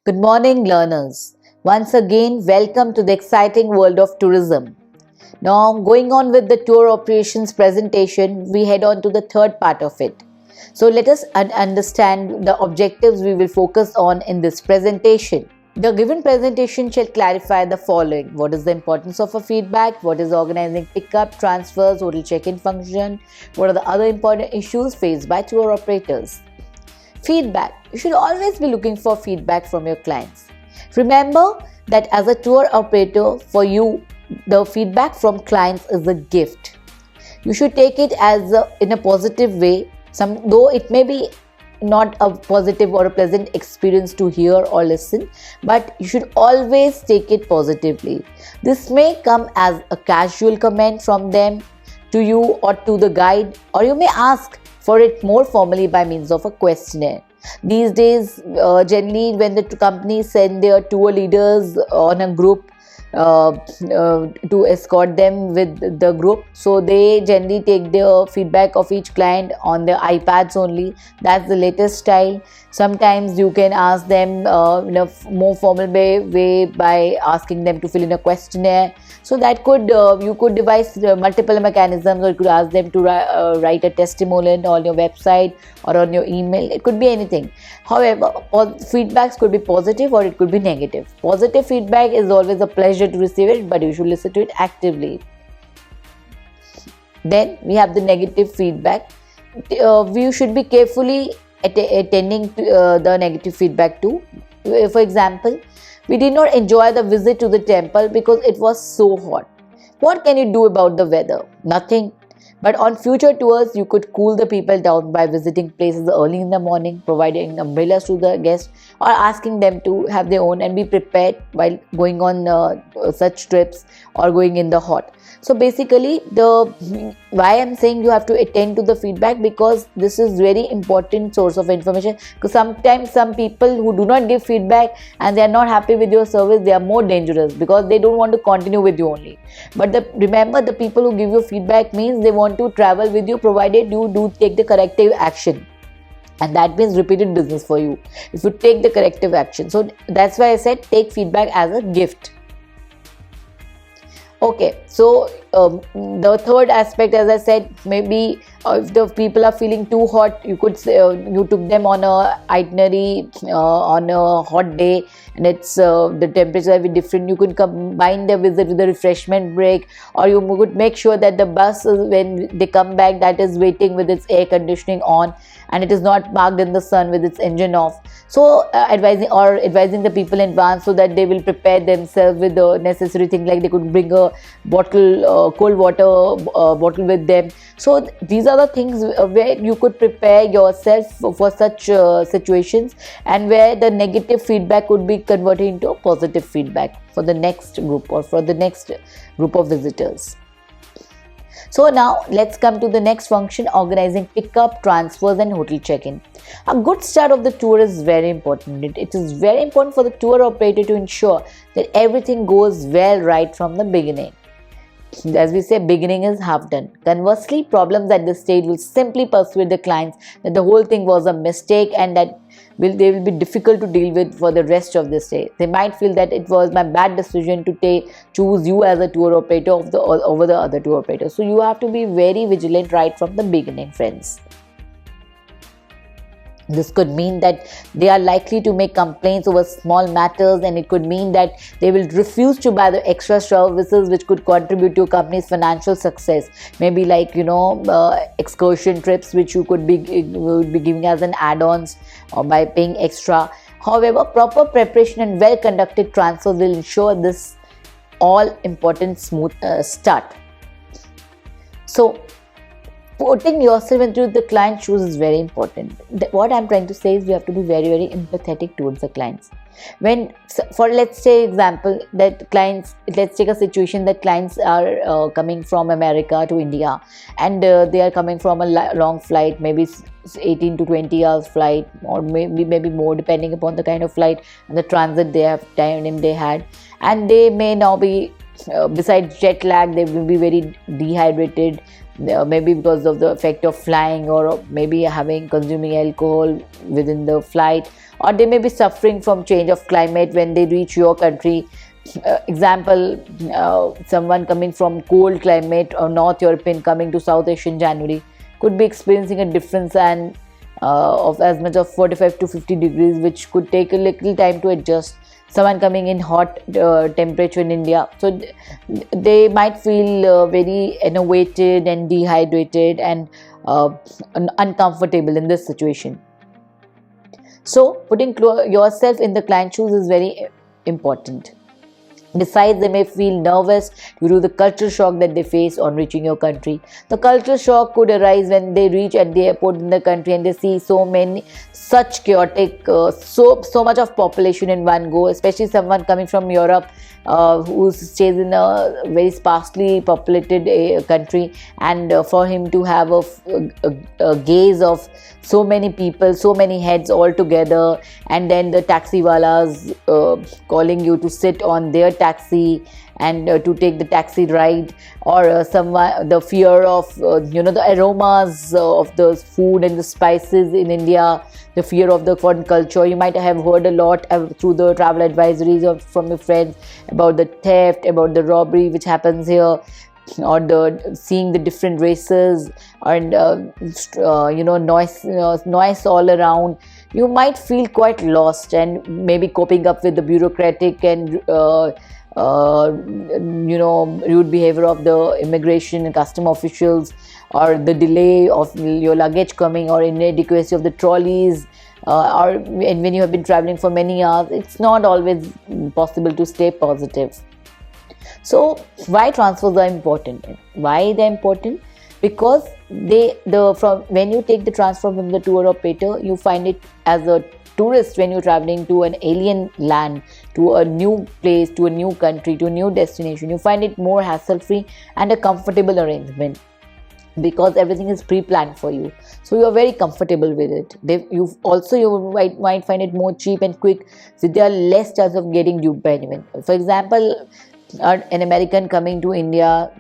Good morning, learners. Once again, welcome to the exciting world of tourism. Now, going on with the tour operations presentation, we head on to the third part of it. So, let us understand the objectives we will focus on in this presentation. The given presentation shall clarify the following: what is the importance of a feedback, what is organizing pickup, transfers, hotel check-in function, what are the other important issues faced by tour operators. Feedback. You should always be looking for feedback from your clients. Remember that as a tour operator, for you, the feedback from clients is a gift. You should take it in a positive way, though it may be not a positive or a pleasant experience to hear or listen, but you should always take it positively. This may come as a casual comment from them to you or to the guide, or you may ask for it more formally by means of a questionnaire. These days, generally when the companies send their tour leaders on a group to escort them with the group, so they generally take the feedback of each client on their iPads only. That's the latest style. Sometimes you can ask them in a more formal way by asking them to fill in a questionnaire. So that you could devise multiple mechanisms, or you could ask them to write a testimonial on your website or on your email. It could be anything. However, feedbacks could be positive or it could be negative. Positive feedback is always a pleasure to receive it, but you should listen to it actively. Then we have the negative feedback. We should be carefully attending to the negative feedback too. For example, we did not enjoy the visit to the temple because it was so hot. What can you do about the weather? Nothing. But on future tours, you could cool the people down by visiting places early in the morning, providing umbrellas to the guests, or asking them to have their own and be prepared while going on such trips or going in the hot. So basically, why I'm saying you have to attend to the feedback, because this is very important source of information. Because sometimes some people who do not give feedback and they are not happy with your service, they are more dangerous because they don't want to continue with you only. But remember, the people who give you feedback means they want to travel with you, provided you do take the corrective action. And that means repeated business for you if you take the corrective action. So that's why I said take feedback as a gift. Okay, so the third aspect, as I said, maybe if the people are feeling too hot, you could say you took them on a itinerary on a hot day, and it's the temperature will be different. You could combine the visit with the refreshment break, or you could make sure that the bus, when they come back, that is waiting with its air conditioning on and it is not parked in the sun with its engine off. So advising the people in advance so that they will prepare themselves with the necessary things, like they could bring a bottle, cold water bottle with them. So these are the things where you could prepare yourself for such situations, and where the negative feedback could be converted into a positive feedback for the next group or for the next group of visitors. So now let's come to the next function: organizing pickup, transfers and hotel check-in. A good start of the tour is very important. It is very important for the tour operator to ensure that everything goes well right from the beginning. As we say, beginning is half done. Conversely, problems at this stage will simply persuade the clients that the whole thing was a mistake, and that they will be difficult to deal with for the rest of the stay. They might feel that it was my bad decision to choose you as a tour operator over the other tour operators. So you have to be very vigilant right from the beginning, friends. This could mean that they are likely to make complaints over small matters, and it could mean that they will refuse to buy the extra services which could contribute to your company's financial success. Maybe like excursion trips which you could be giving as an add-ons or by paying extra. However, proper preparation and well-conducted transfers will ensure this all important smooth start. So putting yourself into the client's shoes is very important. What I'm trying to say is we have to be very, very empathetic towards the clients. Let's take a situation that clients are coming from America to India, and they are coming from a long flight, maybe 18 to 20 hours flight, or maybe more, depending upon the kind of flight and the transit they had, and they may now be, besides jet lag, they will be very dehydrated, maybe because of the effect of flying, or maybe consuming alcohol within the flight, or they may be suffering from change of climate when they reach your country. Example, someone coming from cold climate or North European coming to South Asian January could be experiencing a difference and of as much of 45 to 50 degrees, which could take a little time to adjust. Someone coming in hot temperature in India, so they might feel very enervated and dehydrated and uncomfortable in this situation. So putting yourself in the client's shoes is very important. Besides, they may feel nervous due to the cultural shock that they face on reaching your country. The cultural shock could arise when they reach at the airport in the country and they see such chaotic, so much of population in one go, especially someone coming from Europe who stays in a very sparsely populated country, and for him to have a gaze of so many people, so many heads all together, and then the taxiwalas calling you to sit on their taxi and to take the taxi ride, or the fear of the aromas of the food and the spices in India, the fear of the foreign culture. You might have heard a lot through the travel advisories or from your friends about the theft, about the robbery which happens here, or seeing the different races and noise all around. You might feel quite lost and maybe coping up with the bureaucratic and rude behavior of the immigration and custom officials, or the delay of your luggage coming, or inadequacy of the trolleys, and when you have been traveling for many hours, it's not always possible to stay positive. So why transfers are important? Why they're important? Because when you take the transfer from the tour operator, you find it as a tourist, when you're traveling to an alien land, to a new place, to a new country, to a new destination, you find it more hassle-free and a comfortable arrangement, because everything is pre-planned for you, so you are very comfortable with it. You might find it more cheap and quick, so there are less chance of getting duped by anyone. For example, an American coming to India,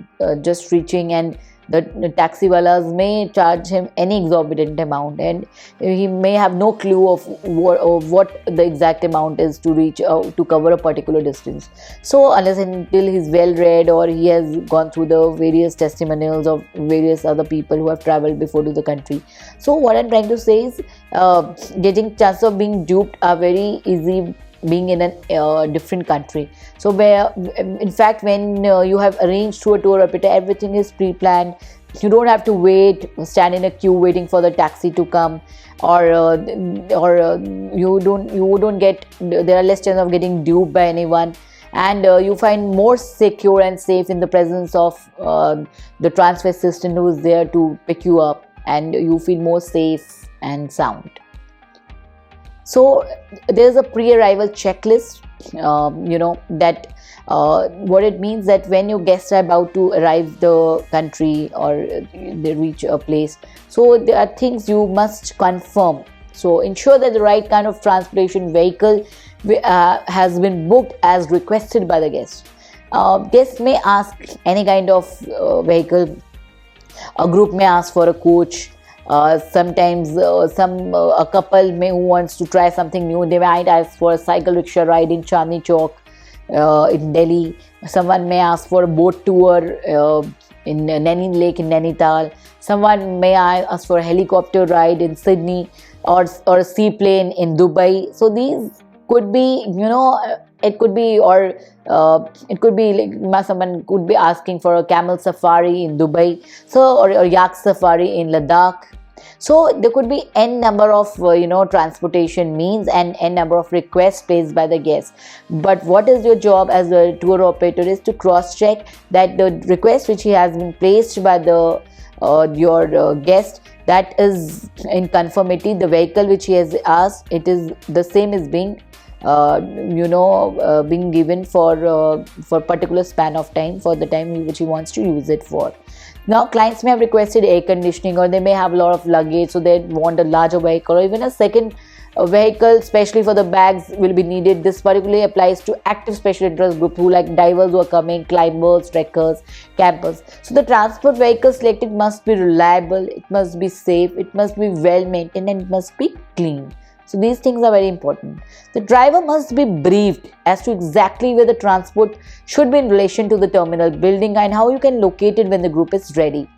just reaching, and the taxiwalas may charge him any exorbitant amount, and he may have no clue of what the exact amount is to reach to cover a particular distance. So unless until he's well read, or he has gone through the various testimonials of various other people who have traveled before to the country. So what I'm trying to say is, getting chance of being duped are very easy being in a different country. So in fact, when you have arranged through a tour operator, everything is pre-planned. You don't have to stand in a queue waiting for the taxi to come, or you don't get, there are less chance of getting duped by anyone, and you find more secure and safe in the presence of the transfer assistant who is there to pick you up, and you feel more safe and sound. So there's a pre-arrival checklist, that what it means, that when your guests are about to arrive the country or they reach a place, so there are things you must confirm. So ensure that the right kind of transportation vehicle has been booked as requested by the guest. Guests may ask any kind of vehicle. A group may ask for a coach. Sometimes a couple who wants to try something new, they might ask for a cycle rickshaw ride in Chandni Chowk in Delhi. Someone may ask for a boat tour in Naini Lake in Nainital. Someone may ask for a helicopter ride in Sydney, or a seaplane in Dubai. So these could be, it could be like someone could be asking for a camel safari in Dubai, so or yak safari in Ladakh. So there could be n number of transportation means and n number of requests placed by the guests. But what is your job as a tour operator is to cross check that the request which he has been placed by your guest, that is in conformity. The vehicle which he has asked, it is the same is being being given for particular span of time, for the time which he wants to use it for. Now, clients may have requested air conditioning, or they may have a lot of luggage, so they want a larger vehicle, or even a second vehicle, especially for the bags, will be needed. This particularly applies to active special interest group who like divers who are coming, climbers, trekkers, campers. So the transport vehicle selected must be reliable, it must be safe, it must be well maintained, and it must be clean. So these things are very important. The driver must be briefed as to exactly where the transport should be in relation to the terminal building and how you can locate it when the group is ready.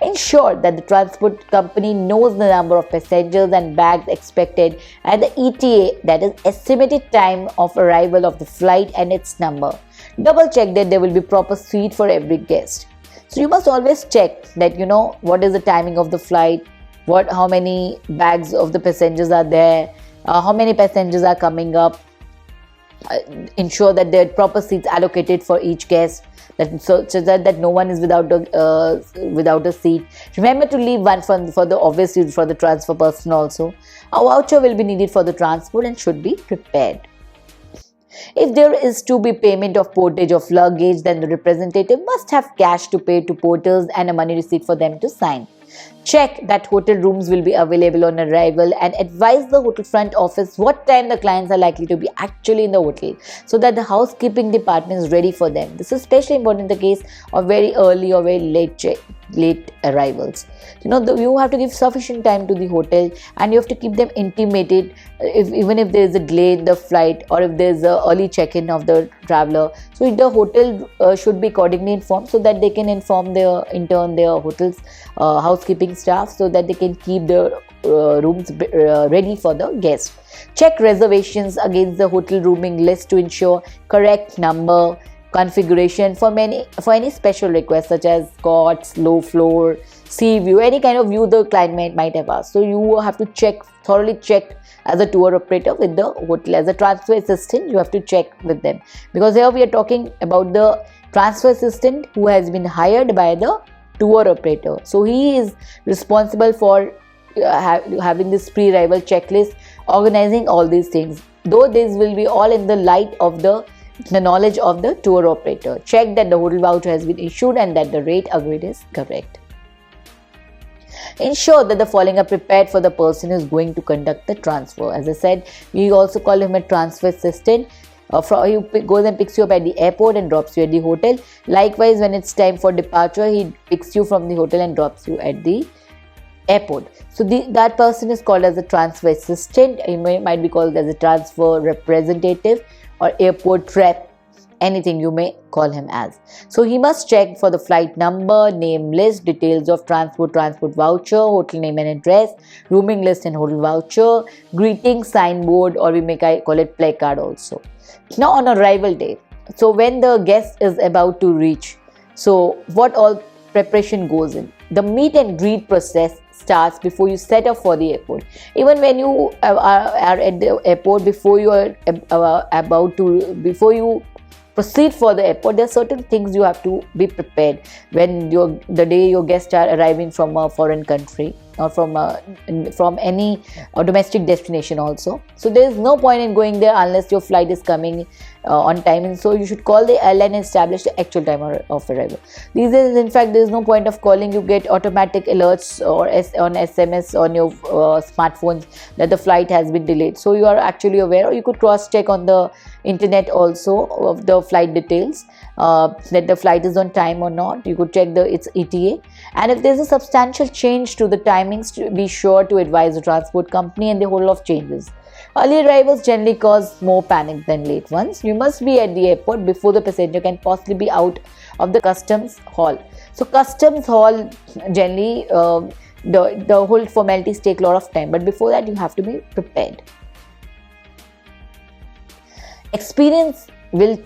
Ensure that the transport company knows the number of passengers and bags expected and the ETA, that is estimated time of arrival of the flight, and its number. Double check that there will be proper seat for every guest. So you must always check that what is the timing of the flight, how many bags of the passengers are there, how many passengers are coming up. Ensure that there are proper seats allocated for each guest, so that no one is without a seat. Remember to leave one for the obviously for the transfer person also. A voucher will be needed for the transport and should be prepared. If there is to be payment of portage of luggage, then the representative must have cash to pay to porters and a money receipt for them to sign. Check that hotel rooms will be available on arrival and advise the hotel front office what time the clients are likely to be actually in the hotel, so that the housekeeping department is ready for them. This is especially important in the case of very early or very late arrivals. You have to give sufficient time to the hotel and you have to keep them intimated even if there is a delay in the flight or if there is an early check-in of the traveler. So the hotel should be accordingly informed so that they can inform their hotel's housekeeping staff so that they can keep the rooms ready for the guests. Check reservations against the hotel rooming list to ensure correct number, configuration for any special requests such as cots, low floor, sea view, any kind of view the client might have asked. So you have to thoroughly check as a tour operator with the hotel. As a transfer assistant, you have to check with them, because here we are talking about the transfer assistant who has been hired by the tour operator. So he is responsible for having this pre-arrival checklist, organizing all these things. Though this will be all in the light of the knowledge of the tour operator. Check that the hotel voucher has been issued and that the rate agreed is correct. Ensure that the following are prepared for the person who is going to conduct the transfer. As I said, we also call him a transfer assistant. He goes and picks you up at the airport and drops you at the hotel. Likewise, when it's time for departure, he picks you from the hotel and drops you at the airport. So that person is called as a transfer assistant. He might be called as a transfer representative or airport rep, anything you may call him as. So he must check for the flight number, name list, details of transport voucher, hotel name and address, rooming list and hotel voucher, greeting signboard, or we may call it placard also. Now on arrival day, so when the guest is about to reach, so what all preparation goes in? The meet and greet process starts before you set off for the airport. Even when you are at the airport, before you proceed for the airport, there are certain things you have to be prepared when the day your guests are arriving from a foreign country or from any domestic destination also. So there is no point in going there unless your flight is coming on time, and so you should call the airline and establish the actual time of arrival. These days, in fact, there is no point of calling. You get automatic alerts or on SMS on your smartphones that the flight has been delayed. So you are actually aware, or you could cross check on the internet also of the flight details, that the flight is on time or not. You could check its ETA, and if there is a substantial change to the timings, be sure to advise the transport company and the whole of changes. Early arrivals generally cause more panic than late ones. You must be at the airport before the passenger can possibly be out of the customs hall. So customs hall generally the whole formalities take a lot of time, but before that you have to be prepared. Experience will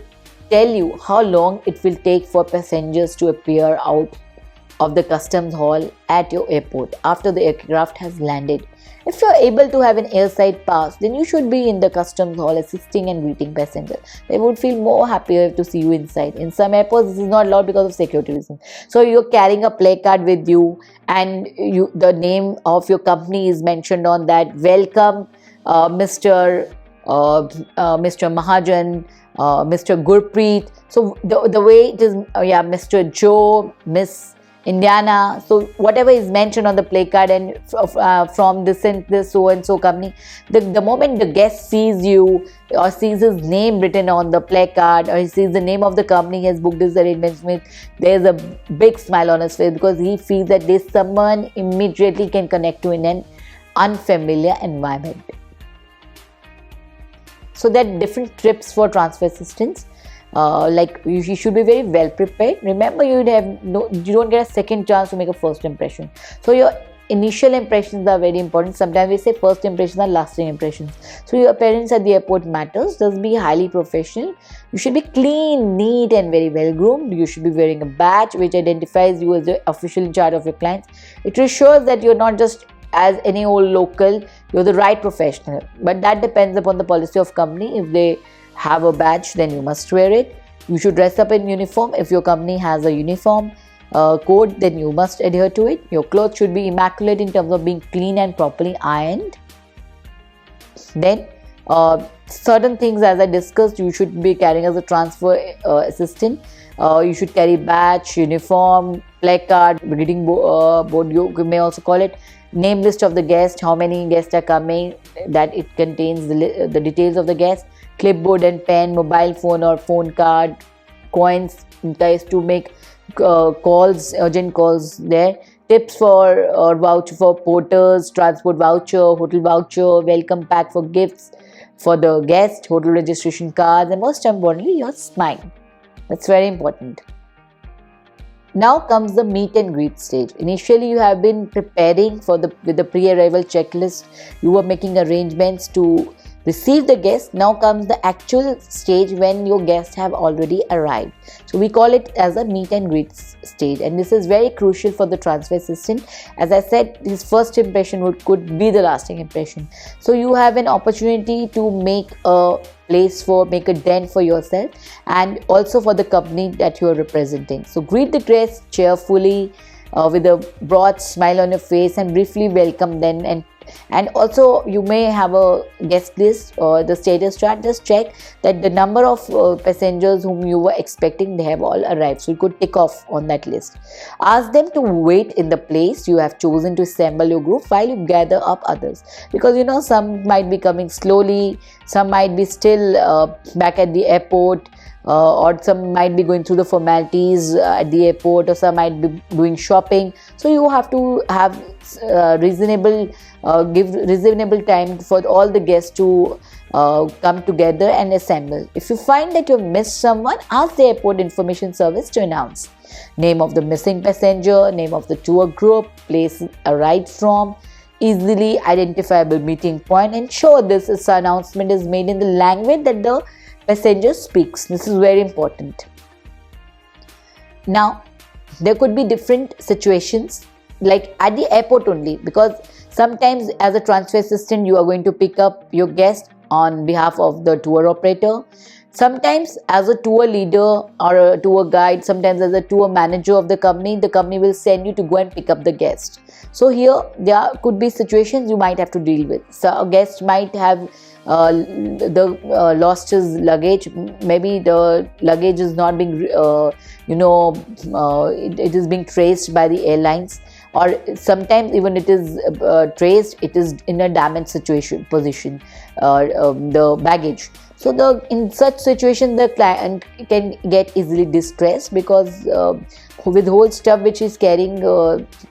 tell you how long it will take for passengers to appear out of the customs hall at your airport after the aircraft has landed. If you are able to have an airside pass, then you should be in the customs hall assisting and greeting passengers. They would feel more happier to see you inside. In some airports, this is not allowed because of security reasons. So you're carrying a placard with you, and the name of your company is mentioned on that. Welcome, Mr. Mahajan, Mr. Gurpreet. So the way it is, Mr. Joe, Miss Indiana, so whatever is mentioned on the placard and from this and this so and so company, the moment the guest sees you or sees his name written on the placard, or he sees the name of the company he has booked his arrangements with, there's a big smile on his face, because he feels that this someone immediately can connect to in an unfamiliar environment. So there are different tips for transfer assistance. Like you should be very well prepared. Remember, you don't get a second chance to make a first impression. So your initial impressions are very important. Sometimes we say first impressions are lasting impressions. So your appearance at the airport matters. Just be highly professional. You should be clean, neat and very well groomed. You should be wearing a badge which identifies you as the official in charge of your clients. It assures that you're not just as any old local, you're the right professional. But that depends upon the policy of company. If they have a badge, then you must wear it. You should dress up in uniform. If your company has a uniform code, then you must adhere to it. Your clothes should be immaculate in terms of being clean and properly ironed. Then certain things, as I discussed, you should be carrying as a transfer assistant. You should carry badge, uniform, placard, reading board, you may also call it, name list of the guest, how many guests are coming, that it contains the details of the guest, clipboard and pen, mobile phone or phone card, coins in case to make calls, urgent calls there, tips for or voucher for porters, transport voucher, hotel voucher, welcome pack for gifts for the guest, hotel registration cards, and most importantly, your smile. That's very important. Now comes the meet and greet stage. Initially, you have been preparing with the pre-arrival checklist. You were making arrangements to receive the guest. Now comes the actual stage when your guests have already arrived. So we call it as a meet and greet stage, and this is very crucial for the transfer assistant. As I said, his first impression could be the lasting impression. So you have an opportunity to make a dent for yourself and also for the company that you are representing. So greet the guests cheerfully with a broad smile on your face and briefly welcome them, and also you may have a guest list or the status chart. Just check that the number of passengers whom you were expecting, they have all arrived, so you could tick off on that list. Ask them to wait in the place you have chosen to assemble your group while you gather up others, because some might be coming slowly, some might be still back at the airport, or some might be going through the formalities at the airport, or some might be doing shopping. So you have to have give reasonable time for all the guests to come together and assemble. If you find that you've missed someone, ask the airport information service to announce name of the missing passenger, name of the tour group, place arrived from, easily identifiable meeting point. Ensure this announcement is made in the language that the passenger speaks. This is very important. Now, there could be different situations, like at the airport only, because sometimes as a transfer assistant you are going to pick up your guest on behalf of the tour operator. Sometimes as a tour leader or a tour guide, sometimes as a tour manager of the company will send you to go and pick up the guest. So here there could be situations you might have to deal with. So a guest might have lost his luggage. Maybe the luggage is not being it is being traced by the airlines, or sometimes even it is traced, it is in a damaged position, the baggage. So in such situation the client can get easily distressed, because with whole stuff which is carrying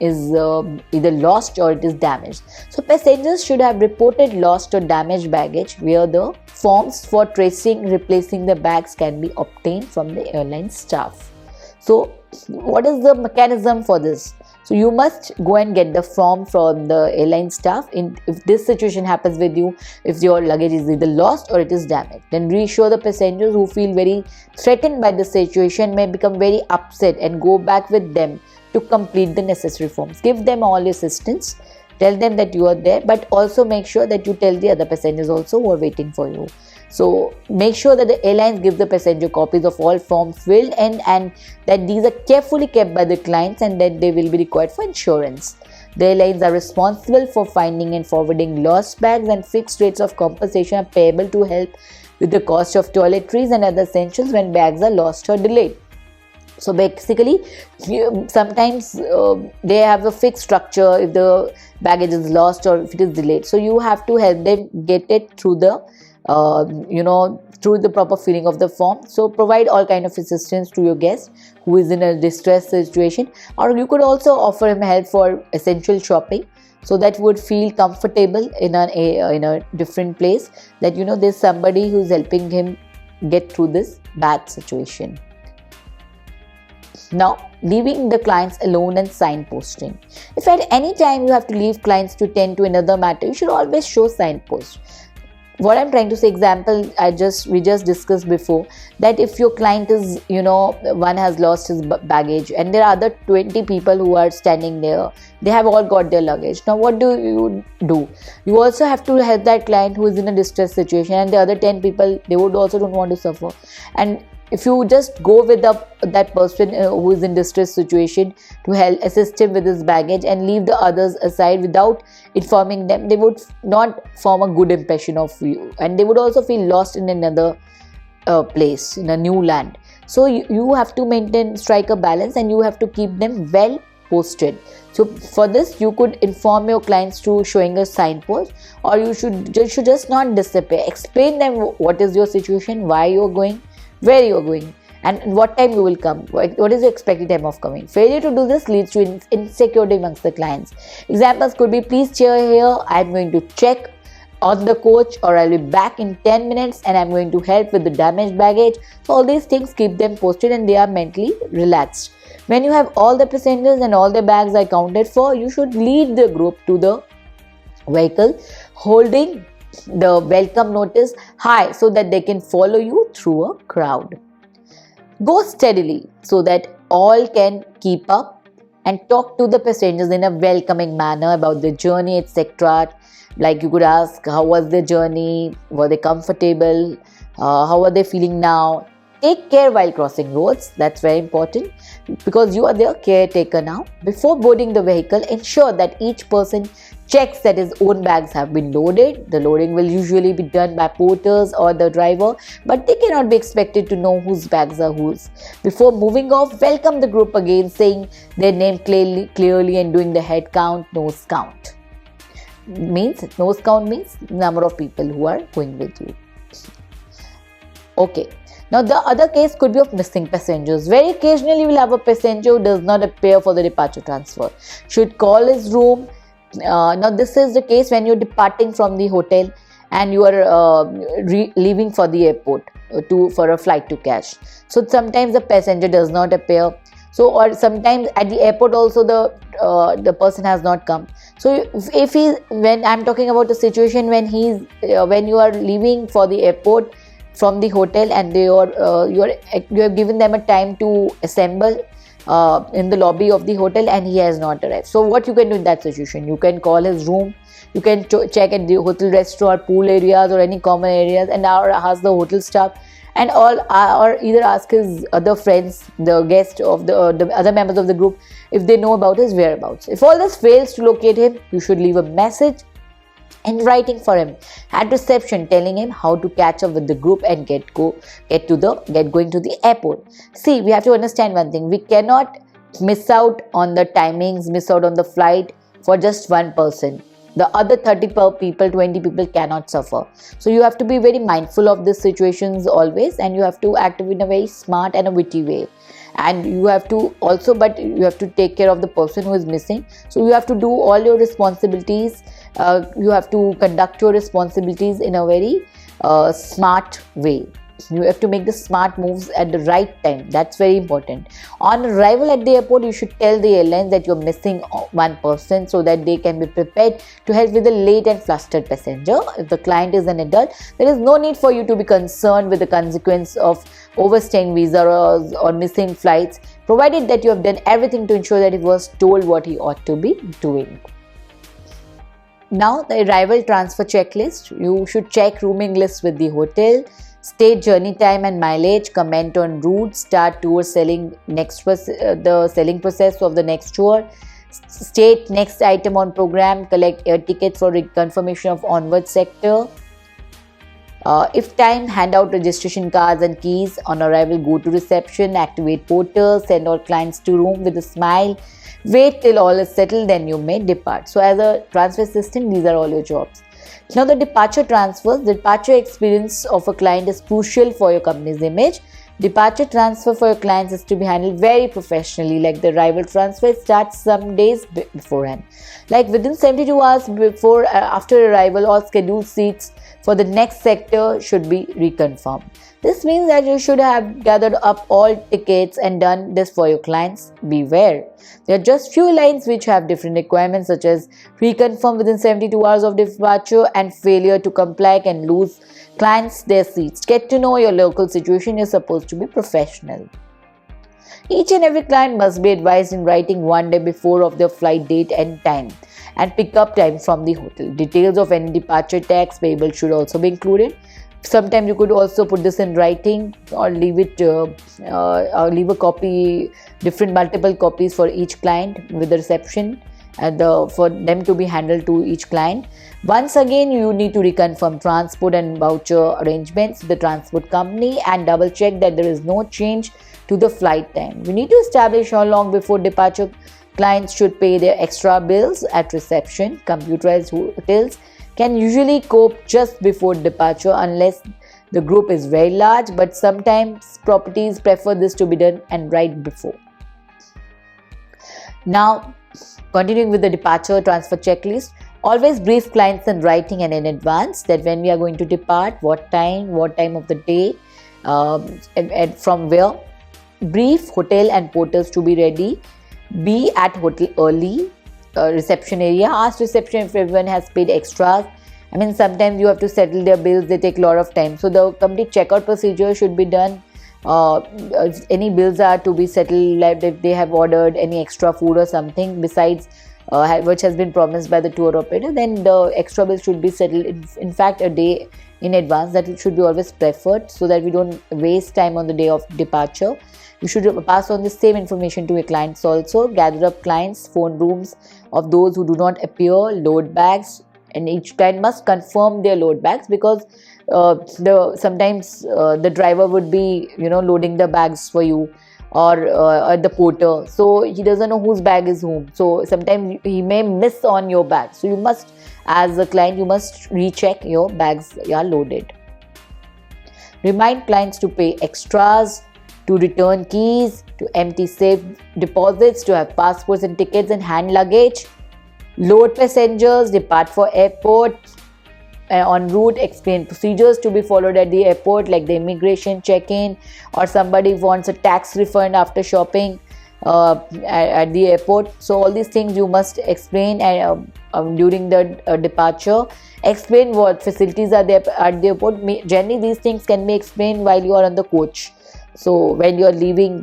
is either lost or it is damaged. So passengers should have reported lost or damaged baggage, where the forms for tracing, replacing the bags can be obtained from the airline staff. So what is the mechanism for this? So you must go and get the form from the airline staff. If this situation happens with you, if your luggage is either lost or it is damaged, then reassure the passengers who feel very threatened by the situation may become very upset, and go back with them to complete the necessary forms. Give them all assistance. Tell them that you are there, but also make sure that you tell the other passengers also who are waiting for you. So make sure that the airlines give the passenger copies of all forms filled and that these are carefully kept by the clients, and that they will be required for insurance. The airlines are responsible for finding and forwarding lost bags, and fixed rates of compensation are payable to help with the cost of toiletries and other essentials when bags are lost or delayed. So basically, sometimes they have a fixed structure if the baggage is lost or if it is delayed. So you have to help them get it through the through the proper filling of the form. So provide all kind of assistance to your guest who is in a distressed situation, or you could also offer him help for essential shopping. so that would feel comfortable in a different place, that there's somebody who's helping him get through this bad situation. Now, leaving the clients alone and signposting. If at any time you have to leave clients to tend to another matter, you should always show signpost. What I'm trying to say, example, we just discussed before, that if your client is, one has lost his baggage and there are other 20 people who are standing there, they have all got their luggage. Now what do? You also have to help that client who is in a distress situation, and the other 10 people, they would also don't want to suffer. And if you just go with that person who is in distress situation to help assist him with his baggage and leave the others aside without informing them, they would not form a good impression of you, and they would also feel lost in another place, in a new land. So you have to strike a balance, and you have to keep them well posted. So for this, you could inform your clients through showing a signpost, or you should just not disappear. Explain them what is your situation, why you're going, where you are going, and what time you will come, what is the expected time of coming. Failure to do this leads to insecurity amongst the clients. Examples could be, please cheer here, I'm going to check on the coach, or I'll be back in 10 minutes and I'm going to help with the damaged baggage. So all these things keep them posted and they are mentally relaxed. When you have all the passengers and all the bags are accounted for, you should lead the group to the vehicle holding the welcome notice high so that they can follow you through a crowd. Go steadily so that all can keep up, and talk to the passengers in a welcoming manner about the journey, etc. Like you could ask, how was the journey? Were they comfortable? How are they feeling now? Take care while crossing roads. That's very important, because you are their caretaker now. Before boarding the vehicle, ensure that each person checks that his own bags have been loaded. The loading will usually be done by porters or the driver, but they cannot be expected to know whose bags are whose. Before moving off, welcome the group again, saying their name clearly and doing the head count, nose count. Nose count means number of people who are going with you. Okay. Now the other case could be of missing passengers. Very occasionally you will have a passenger who does not appear for the departure transfer. Should call his room. Now this is the case when you're departing from the hotel and you are leaving for the airport for a flight to catch. So sometimes the passenger does not appear. So, or sometimes at the airport also the person has not come. So when I'm talking about the situation when you are leaving for the airport from the hotel and you have given them a time to assemble in the lobby of the hotel and he has not arrived. So what you can do in that situation? You can call his room, you can check at the hotel restaurant, pool areas or any common areas, and ask the hotel staff, and or either ask his other friends, the guests of the other members of the group, if they know about his whereabouts. If all this fails to locate him, you should leave a message in writing for him at reception, telling him how to catch up with the group and get going to the airport. See, we have to understand one thing: we cannot miss out on the timings, miss out on the flight for just one person. The other 30 people, 20 people cannot suffer. So you have to be very mindful of these situations always, and you have to act in a very smart and a witty way. And you have to also, but you have to take care of the person who is missing. So you have to do all your responsibilities. You have to conduct your responsibilities in a very smart way. You have to make the smart moves at the right time. That's very important. On arrival at the airport, you should tell the airlines that you're missing one person so that they can be prepared to help with the late and flustered passenger. If the client is an adult, there is no need for you to be concerned with the consequence of overstaying visa or missing flights, provided that you have done everything to ensure that he was told what he ought to be doing. Now, the arrival transfer checklist. You should check rooming lists with the hotel, state journey time and mileage, comment on route, start tour selling the selling process of the next tour, state next item on program, collect air tickets for confirmation of onward sector. If time, hand out registration cards and keys. On arrival, go to reception, activate porters, send all clients to room with a smile. Wait till all is settled, then you may depart. So as a transfer assistant, these are all your jobs. Now the departure transfers. The departure experience of a client is crucial for your company's image. Departure transfer for your clients is to be handled very professionally, like the arrival transfer starts some days beforehand. Like within 72 hours before after arrival, all scheduled seats for the next sector should be reconfirmed. This means that you should have gathered up all tickets and done this for your clients. Beware. There are just few lines which have different requirements, such as reconfirm within 72 hours of departure and failure to comply can lose clients their seats. Get to know your local situation. You're supposed to be professional. Each and every client must be advised in writing one day before of their flight date and time and pick-up time from the hotel. Details of any departure tax payable should also be included. Sometimes you could also put this in writing or leave a copy, multiple copies for each client with the reception and for them to be handled to each client. Once again, you need to reconfirm transport and voucher arrangements with the transport company and double check that there is no change to the flight time. We need to establish how long before departure clients should pay their extra bills at reception. Computerized hotels can usually cope just before departure unless the group is very large, but sometimes properties prefer this to be done and right before. Now, continuing with the departure transfer checklist, always brief clients in writing and in advance that when we are going to depart, what time of the day, and from where. Brief hotel and porters to be ready. Be at hotel early. Reception area. Ask reception if everyone has paid extras. I mean, sometimes you have to settle their bills. They take a lot of time. So the complete checkout procedure should be done. Any bills are to be settled, like if they have ordered any extra food or something besides which has been promised by the tour operator, then the extra bills should be settled in fact a day in advance. That should be always preferred so that we don't waste time on the day of departure. You should pass on the same information to your clients also. Gather up clients' phone rooms of those who do not appear, load bags, and each client must confirm their load bags because sometimes the driver would be loading the bags for you or the porter, so he doesn't know whose bag is whom. So sometimes he may miss on your bag. So you must, as a client, you must recheck your bags are loaded. Remind clients to pay extras, to return keys, to empty safe deposits, to have passports and tickets and hand luggage. Load passengers, depart for airport. En route, explain procedures to be followed at the airport, like the immigration check-in, or somebody wants a tax refund after shopping at the airport. So all these things you must explain during the departure. Explain what facilities are there at the airport. Generally, these things can be explained while you are on the coach. So when you are leaving,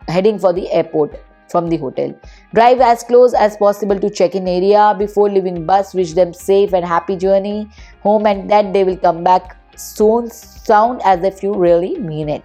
heading for the airport from the hotel. Drive as close as possible to check-in area before leaving bus. Wish them safe and happy journey home and that they will come back soon. Sound as if you really mean it.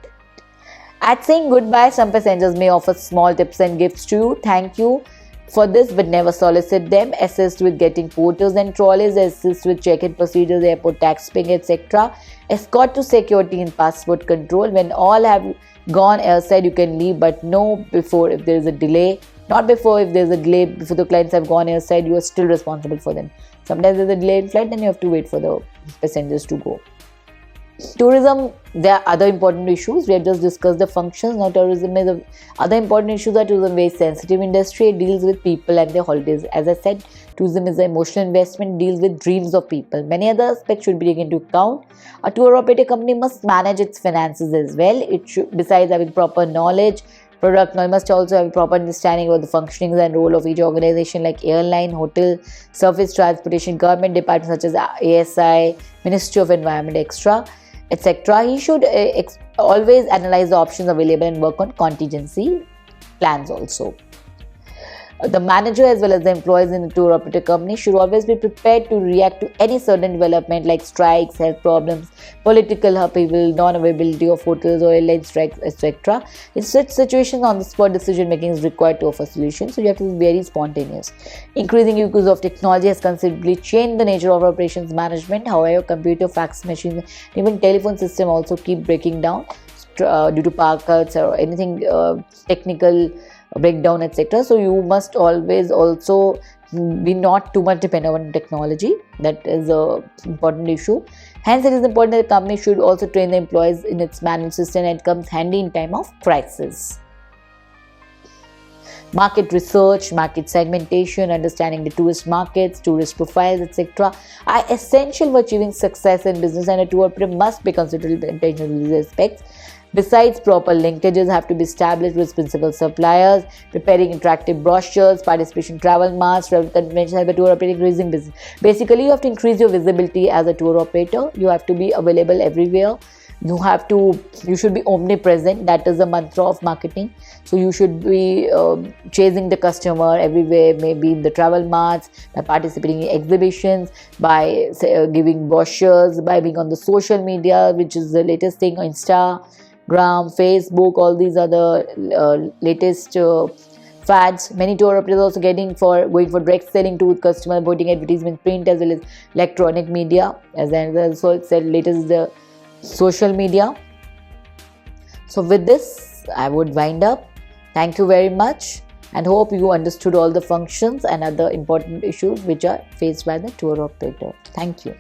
At saying goodbye, some passengers may offer small tips and gifts to you. Thank you for this, but never solicit them. Assist with getting porters and trolleys. Assist with check-in procedures, airport tax paying, etc. Escort to security and passport control. When all have gone airside, you can leave, but no before if there is a delay. Not before if there is a delay. Before the clients have gone airside, you are still responsible for them. Sometimes there is a delay in flight, then you have to wait for the passengers to go. Tourism, there are other important issues. We have just discussed the functions. Now tourism is other important issues. Are tourism very sensitive industry. It deals with people and their holidays. As I said, tourism is an emotional investment, deals with dreams of people. Many other aspects should be taken into account. A tour operator company must manage its finances as well. It should, besides having proper knowledge, product knowledge, must also have proper understanding of the functionings and role of each organization like airline, hotel, surface transportation, government departments such as ASI, Ministry of Environment, etc. He should always analyze the options available and work on contingency plans also. The manager as well as the employees in the tour operator company should always be prepared to react to any sudden development like strikes, health problems, political upheaval, non-availability of hotels or airline strikes, etc. In such situations, on-the-spot decision making is required to offer solutions, so you have to be very spontaneous. Increasing use of technology has considerably changed the nature of operations management. However, computer, fax machines, even telephone system also keep breaking down due to power cuts or anything technical breakdown, etc. So you must always also be not too much dependent on technology. That is a important issue. Hence, it is important that the company should also train the employees in its manual system, and it comes handy in time of crisis. Market research, market segmentation, understanding the tourist markets, tourist profiles, etc. are essential for achieving success in business, and a tour operator must be considerably attention to these aspects. Besides, proper linkages have to be established with principal suppliers, preparing attractive brochures, participation travel marks, travel conventions, help a tour operator increasing business. Basically, you have to increase your visibility as a tour operator. You have to be available everywhere. You should be omnipresent. That is the mantra of marketing. So you should be chasing the customer everywhere, maybe in the travel marts, by participating in exhibitions, by giving brochures, by being on the social media, which is the latest thing, Instagram, Facebook. All these are the latest fads. Many tour operators also going for direct selling to customer, putting advertisement, print as well as electronic media. As I also said, latest is the social media. So with this, I would wind up. Thank you very much, and hope you understood all the functions and other important issues which are faced by the tour operator. Thank you.